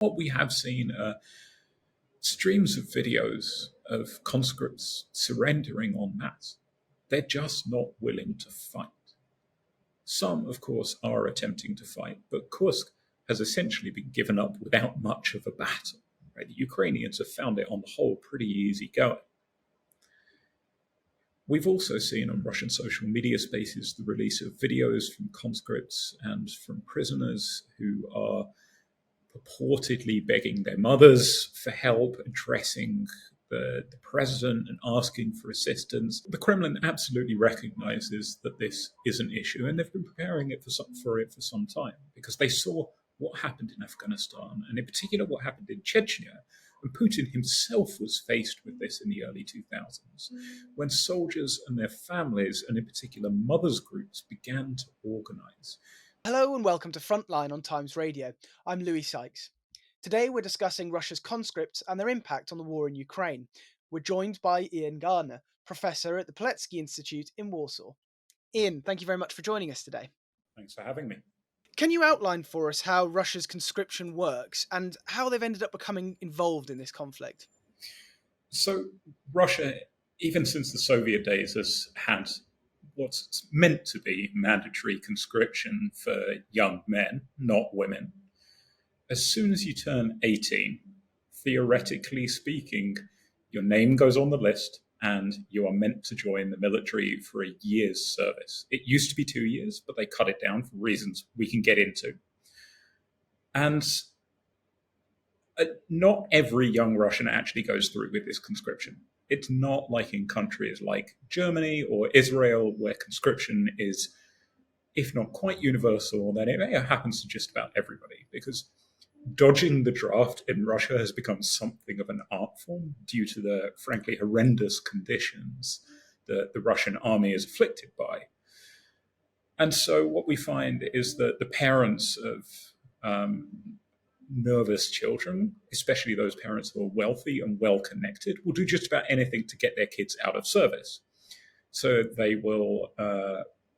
What we have seen are streams of videos of conscripts surrendering en masse. They're just not willing to fight. Some, of course, are attempting to fight, but Kursk has essentially been given up without much of a battle. Right? The Ukrainians have found it, on the whole, pretty easy going. We've also seen on Russian social media spaces the release of videos from conscripts and from prisoners who are purportedly begging their mothers for help, addressing the president and asking for assistance. The Kremlin absolutely recognizes that this is an issue, and they've been preparing it for some time, because they saw what happened in Afghanistan, and in particular what happened in Chechnya. And Putin himself was faced with this in the early 2000s, when soldiers and their families, and in particular mothers' groups, began to organize. Hello and welcome to Frontline on Times Radio. I'm Louis Sykes. Today we're discussing Russia's conscripts and their impact on the war in Ukraine. We're joined by Ian Garner, professor at the Pilecki Institute in Warsaw. Ian, thank you very much for joining us today. Thanks for having me. Can you outline for us how Russia's conscription works and how they've ended up becoming involved in this conflict? So Russia, even since the Soviet days, has had what's meant to be mandatory conscription for young men, not women. As soon as you turn 18, theoretically speaking, your name goes on the list and you are meant to join the military for a year's service. It used to be 2 years, but they cut it down for reasons we can get into. And not every young Russian actually goes through with this conscription. It's not like in countries like Germany or Israel, where conscription is, if not quite universal, then it happens to just about everybody, because dodging the draft in Russia has become something of an art form due to the, frankly, horrendous conditions that the Russian army is afflicted by. And so what we find is that the parents of nervous children, especially those parents who are wealthy and well-connected, will do just about anything to get their kids out of service. So they will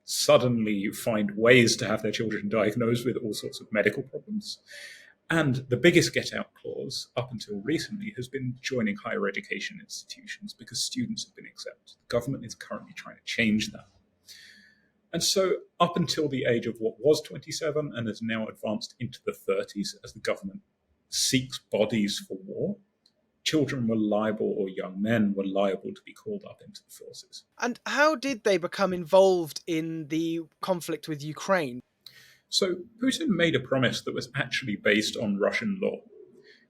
suddenly find ways to have their children diagnosed with all sorts of medical problems. And the biggest get-out clause up until recently has been joining higher education institutions, because students have been exempt. The government is currently trying to change that. And so up until the age of what was 27 and has now advanced into the 30s as the government seeks bodies for war, children were liable, or young men were liable, to be called up into the forces. And how did they become involved in the conflict with Ukraine? So Putin made a promise that was actually based on Russian law,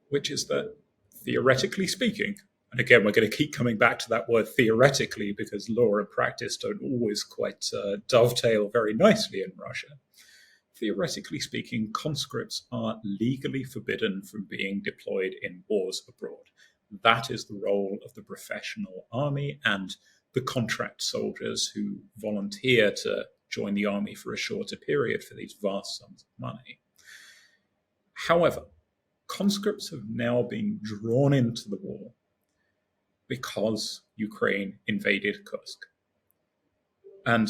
which is that, theoretically speaking, and again, we're going to keep coming back to that word theoretically, because law and practice don't always quite dovetail very nicely in Russia. Theoretically speaking, conscripts are legally forbidden from being deployed in wars abroad. That is the role of the professional army and the contract soldiers who volunteer to join the army for a shorter period for these vast sums of money. However, conscripts have now been drawn into the war because Ukraine invaded Kursk. And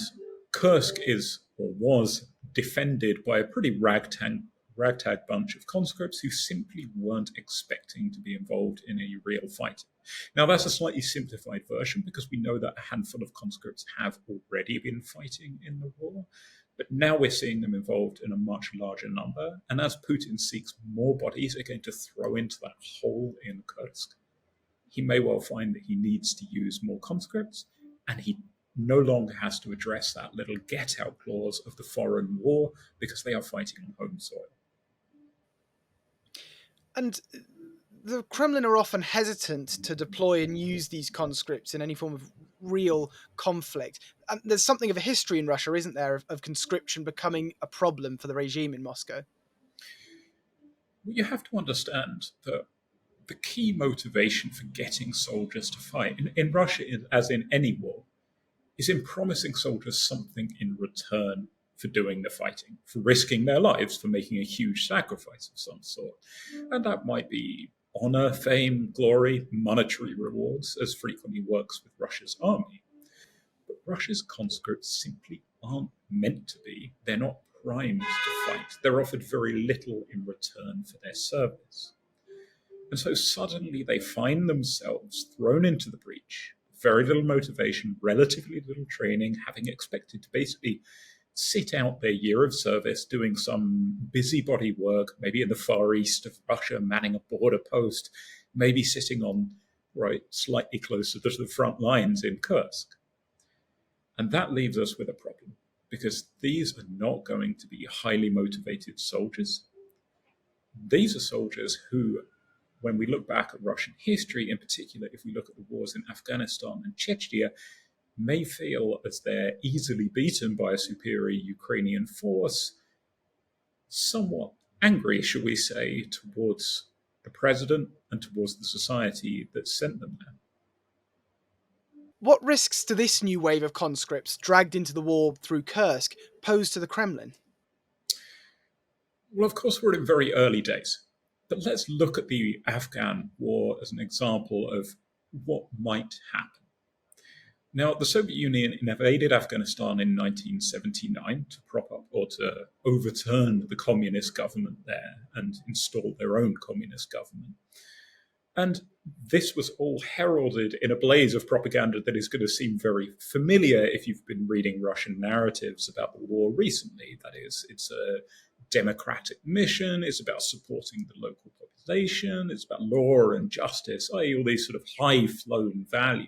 Kursk is, or was, defended by a pretty ragtag bunch of conscripts who simply weren't expecting to be involved in any real fighting. Now, that's a slightly simplified version, because we know that a handful of conscripts have already been fighting in the war, but now we're seeing them involved in a much larger number. And as Putin seeks more bodies again to throw into that hole in Kursk, he may well find that he needs to use more conscripts, and he no longer has to address that little get-out clause of the foreign war, because they are fighting on home soil. And the Kremlin are often hesitant to deploy and use these conscripts in any form of real conflict. And there's something of a history in Russia, isn't there, of conscription becoming a problem for the regime in Moscow? Well, you have to understand that the key motivation for getting soldiers to fight in Russia, as in any war, is in promising soldiers something in return for doing the fighting, for risking their lives, for making a huge sacrifice of some sort. And that might be honor, fame, glory, monetary rewards, as frequently works with Russia's army. But Russia's conscripts simply aren't meant to be. They're not crimes to fight. They're offered very little in return for their service. And so suddenly they find themselves thrown into the breach. Very little motivation, relatively little training, having expected to basically sit out their year of service doing some busybody work, maybe in the far east of Russia, manning a border post, maybe sitting on slightly closer to the front lines in Kursk. And that leaves us with a problem, because these are not going to be highly motivated soldiers. These are soldiers who, when we look back at Russian history, in particular, if we look at the wars in Afghanistan and Chechnya, may feel as they're easily beaten by a superior Ukrainian force, somewhat angry, shall we say, towards the president and towards the society that sent them there. What risks do this new wave of conscripts dragged into the war through Kursk pose to the Kremlin? Well, of course, we're in very early days. But let's look at the Afghan war as an example of what might happen. Now, the Soviet Union invaded Afghanistan in 1979 to prop up or to overturn the communist government there and install their own communist government. And this was all heralded in a blaze of propaganda that is going to seem very familiar if you've been reading Russian narratives about the war recently. That is, it's a democratic mission, it's about supporting the local population, it's about law and justice, i.e. all these sort of high-flown values.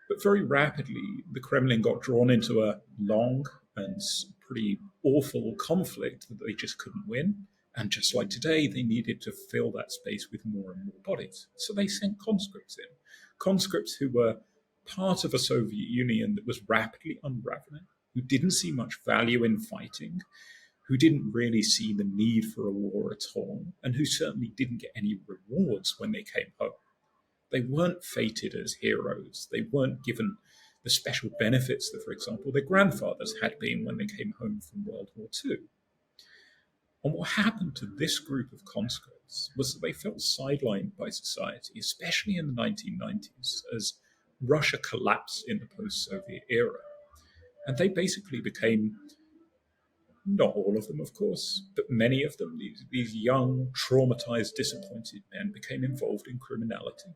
But very rapidly, the Kremlin got drawn into a long and pretty awful conflict that they just couldn't win. And just like today, they needed to fill that space with more and more bodies. So they sent conscripts in. Conscripts who were part of a Soviet Union that was rapidly unraveling, who didn't see much value in fighting, who didn't really see the need for a war at all, and who certainly didn't get any rewards when they came home. They weren't fated as heroes. They weren't given the special benefits that, for example, their grandfathers had been when they came home from World War II. And what happened to this group of conscripts was that they felt sidelined by society, especially in the 1990s, as Russia collapsed in the post-Soviet era. And they basically became, not all of them, of course, but many of them, these young, traumatized, disappointed men became involved in criminality.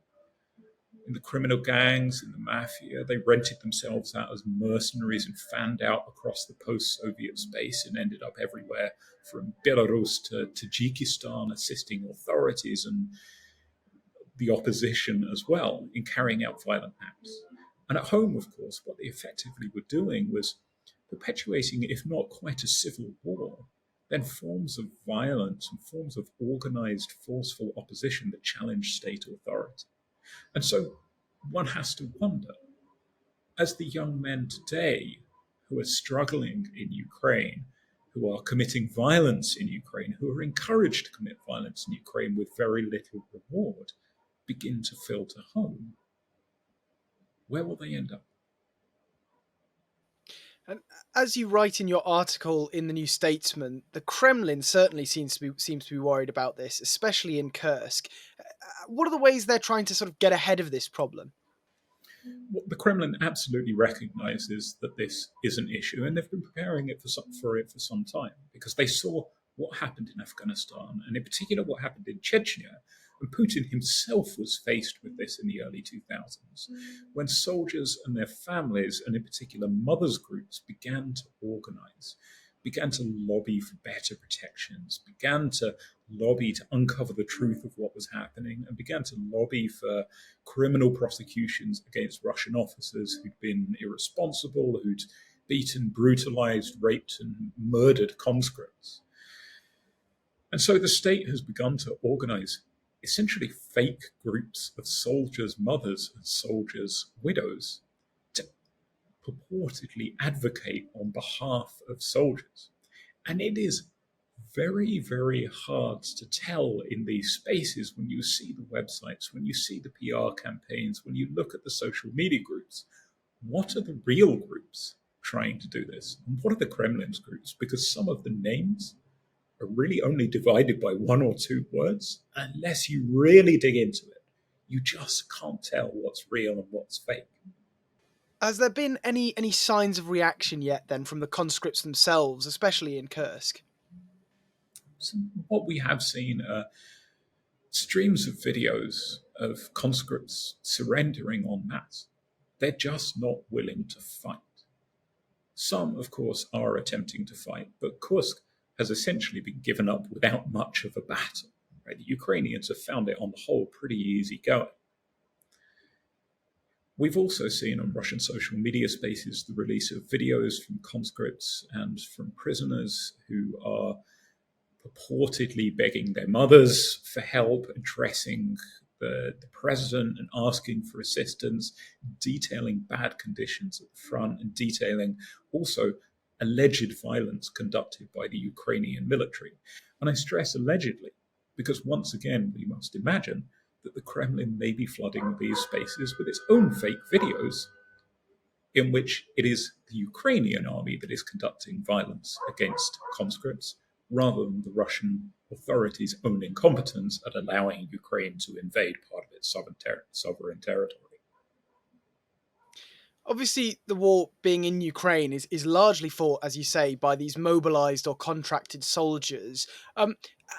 In the criminal gangs, in the mafia, they rented themselves out as mercenaries and fanned out across the post-Soviet space and ended up everywhere from Belarus to Tajikistan, assisting authorities and the opposition as well in carrying out violent acts. And at home, of course, what they effectively were doing was perpetuating, if not quite a civil war, then forms of violence and forms of organized, forceful opposition that challenged state authority. And so one has to wonder, as the young men today who are struggling in Ukraine, who are committing violence in Ukraine, who are encouraged to commit violence in Ukraine with very little reward, begin to filter home, where will they end up? And as you write in your article in the New Statesman, the Kremlin certainly seems to be worried about this, especially in Kursk. What are the ways they're trying to sort of get ahead of this problem? Well, the Kremlin absolutely recognizes that this is an issue, and they've been preparing it for some time, because they saw what happened in Afghanistan, and in particular what happened in Chechnya. And Putin himself was faced with this in the early 2000s, when soldiers and their families, and in particular mothers' groups, began to organize, began to lobby for better protections, began to lobby to uncover the truth of what was happening, and began to lobby for criminal prosecutions against Russian officers who'd been irresponsible, who'd beaten, brutalized, raped, and murdered conscripts. And so the state has begun to organize essentially fake groups of soldiers' mothers and soldiers' widows to purportedly advocate on behalf of soldiers. And it is very, very hard to tell in these spaces when you see the websites, when you see the PR campaigns, when you look at the social media groups, what are the real groups trying to do this? And what are the Kremlin's groups? Because some of the names are really only divided by one or two words. Unless you really dig into it, you just can't tell what's real and what's fake. Has there been any signs of reaction yet then from the conscripts themselves, especially in Kursk? So what we have seen are streams of videos of conscripts surrendering en masse. They're just not willing to fight. Some, of course, are attempting to fight, but Kursk has essentially been given up without much of a battle. Right? The Ukrainians have found it on the whole pretty easy going. We've also seen on Russian social media spaces the release of videos from conscripts and from prisoners who are purportedly begging their mothers for help, addressing the president and asking for assistance, detailing bad conditions at the front, and detailing also alleged violence conducted by the Ukrainian military. And I stress allegedly, because once again, we must imagine that the Kremlin may be flooding these spaces with its own fake videos in which it is the Ukrainian army that is conducting violence against conscripts rather than the Russian authorities' own incompetence at allowing Ukraine to invade part of its sovereign territory. Obviously, the war being in Ukraine is largely fought, as you say, by these mobilized or contracted soldiers.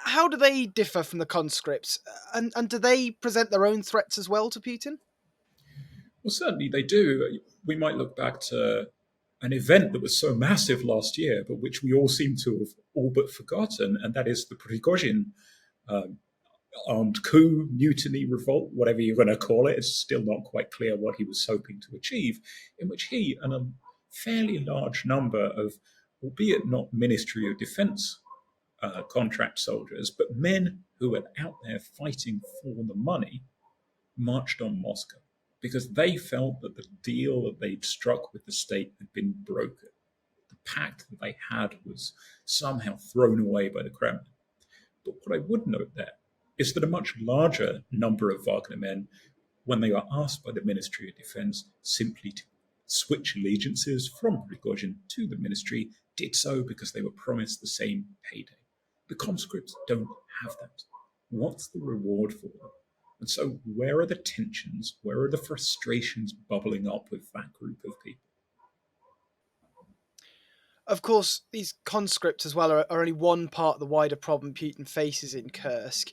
How do they differ from the conscripts? And do they present their own threats as well to Putin? Well, certainly they do. We might look back to an event that was so massive last year, but which we all seem to have all but forgotten, and that is the Prigozhin um, armed coup, mutiny, revolt, whatever you're going to call it. It's still not quite clear what he was hoping to achieve, in which he and a fairly large number of, albeit not Ministry of Defense contract soldiers, but men who were out there fighting for the money, marched on Moscow because they felt that the deal that they'd struck with the state had been broken. The pact that they had was somehow thrown away by the Kremlin. But what I would note there is that a much larger number of Wagner men, when they were asked by the Ministry of Defense simply to switch allegiances from Prigozhin to the ministry, did so because they were promised the same payday. The conscripts don't have that. What's the reward for them? And so, where are the tensions? Where are the frustrations bubbling up with that group of people? Of course, these conscripts as well are only one part of the wider problem Putin faces in Kursk.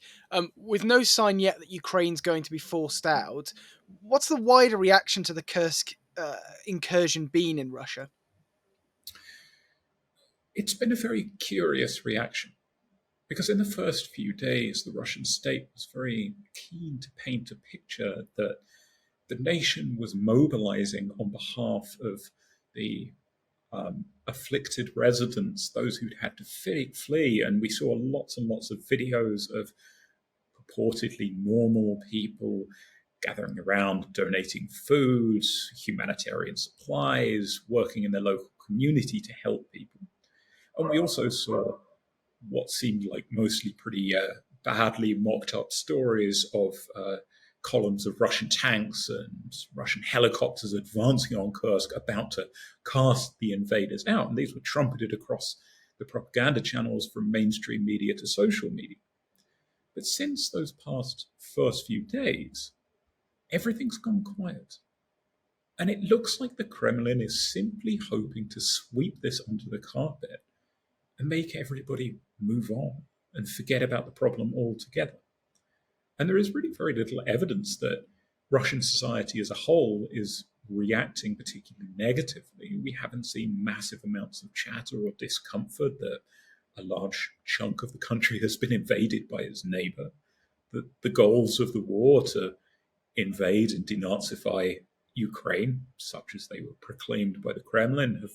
With no sign yet that Ukraine's going to be forced out, what's the wider reaction to the Kursk incursion been in Russia? It's been a very curious reaction because in the first few days, the Russian state was very keen to paint a picture that the nation was mobilizing on behalf of the afflicted residents, those who'd had to flee. And we saw lots and lots of videos of purportedly normal people gathering around, donating food, humanitarian supplies, working in their local community to help people. And we also saw what seemed like mostly pretty badly mocked up stories of columns of Russian tanks and Russian helicopters advancing on Kursk, about to cast the invaders out. And these were trumpeted across the propaganda channels from mainstream media to social media. But since those past first few days, everything's gone quiet. And it looks like the Kremlin is simply hoping to sweep this under the carpet and make everybody move on and forget about the problem altogether. And there is really very little evidence that Russian society as a whole is reacting particularly negatively. We haven't seen massive amounts of chatter or discomfort that a large chunk of the country has been invaded by its neighbor. The goals of the war to invade and denazify Ukraine, such as they were proclaimed by the Kremlin, have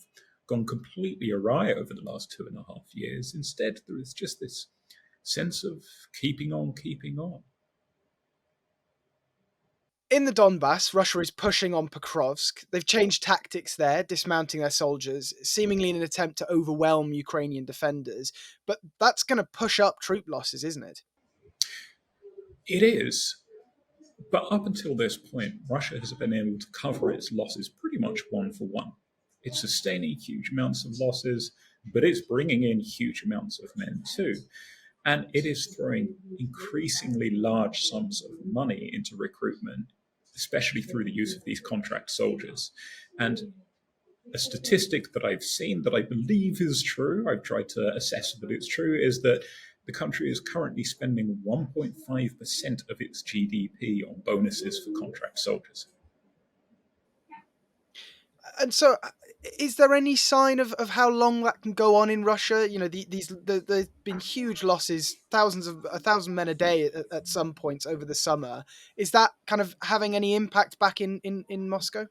gone completely awry over the last 2.5 years. Instead, there is just this sense of keeping on, keeping on. In the Donbass, Russia is pushing on Pokrovsk. They've changed tactics there, dismounting their soldiers, seemingly in an attempt to overwhelm Ukrainian defenders. But that's going to push up troop losses, isn't it? It is. But up until this point, Russia has been able to cover its losses pretty much one for one. It's sustaining huge amounts of losses, but it's bringing in huge amounts of men too. And it is throwing increasingly large sums of money into recruitment especially through the use of these contract soldiers. And a statistic that I've seen that I believe is true, I've tried to assess that it's true, is that the country is currently spending 1.5% of its GDP on bonuses for contract soldiers. And so, is there any sign of how long that can go on in Russia? You know, there's been huge losses, a thousand men a day at some points over the summer. Is that kind of having any impact back in Moscow?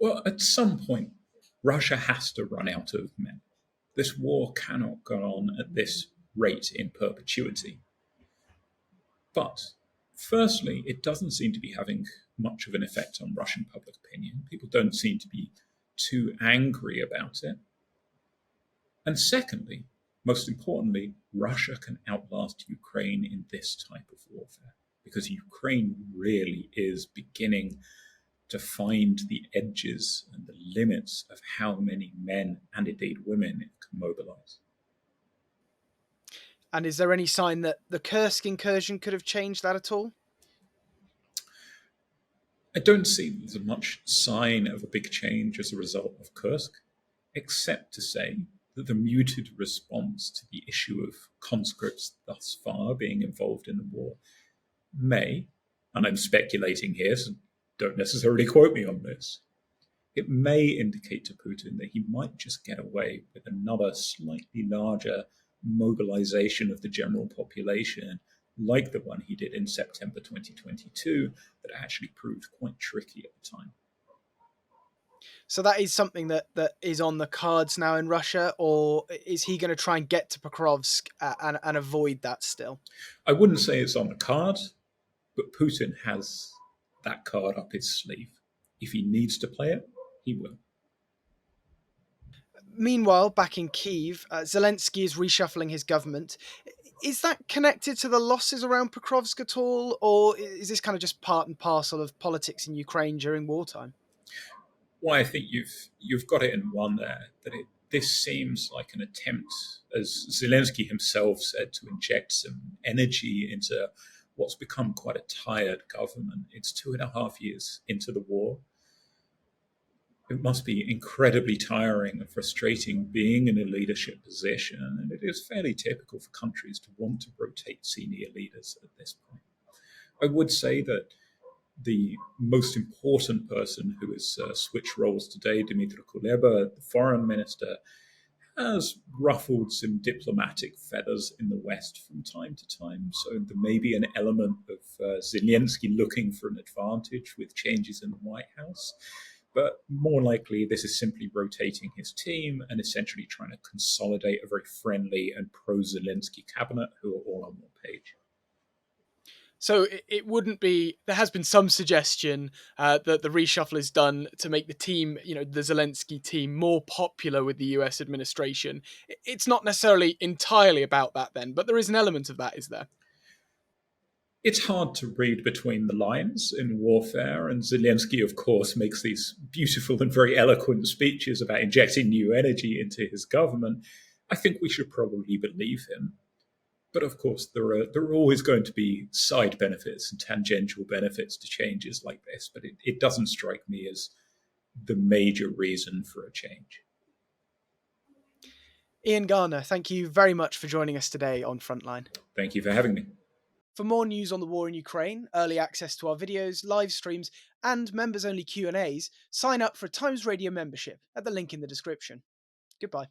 Well, at some point, Russia has to run out of men. This war cannot go on at this rate in perpetuity. But firstly, it doesn't seem to be having much of an effect on Russian public opinion. People don't seem to be too angry about it. And secondly, most importantly, Russia can outlast Ukraine in this type of warfare because Ukraine really is beginning to find the edges and the limits of how many men and indeed women it can mobilize. And is there any sign that the Kursk incursion could have changed that at all? I don't see there's much sign of a big change as a result of Kursk, except to say that the muted response to the issue of conscripts thus far being involved in the war may, and I'm speculating here, so don't necessarily quote me on this, it may indicate to Putin that he might just get away with another slightly larger mobilization of the general population, like the one he did in September 2022, that actually proved quite tricky at the time. So that is something that is on the cards now in Russia, or is he going to try and get to Pokrovsk and avoid that still? I wouldn't say it's on the card, but Putin has that card up his sleeve. If he needs to play it, he will. Meanwhile, back in Kyiv, Zelensky is reshuffling his government. Is that connected to the losses around Pokrovsk at all, or is this kind of just part and parcel of politics in Ukraine during wartime? Well, I think you've got it in one there, that this seems like an attempt, as Zelensky himself said, to inject some energy into what's become quite a tired government. It's 2.5 years into the war. It must be incredibly tiring and frustrating being in a leadership position, and it is fairly typical for countries to want to rotate senior leaders at this point. I would say that the most important person who has switched roles today, Dmitry Kuleba, the foreign minister, has ruffled some diplomatic feathers in the West from time to time. So there may be an element of Zelensky looking for an advantage with changes in the White House. But more likely, this is simply rotating his team and essentially trying to consolidate a very friendly and pro-Zelensky cabinet who are all on one page. So it wouldn't be. There has been some suggestion that the reshuffle is done to make the team, the Zelensky team, more popular with the US administration. It's not necessarily entirely about that then, but there is an element of that, is there? It's hard to read between the lines in warfare, and Zelensky, of course, makes these beautiful and very eloquent speeches about injecting new energy into his government. I think we should probably believe him. But of course, there are always going to be side benefits and tangential benefits to changes like this, but it doesn't strike me as the major reason for a change. Ian Garner, thank you very much for joining us today on Frontline. Thank you for having me. For more news on the war in Ukraine, early access to our videos, live streams, and members-only Q&As, sign up for a Times Radio membership at the link in the description. Goodbye.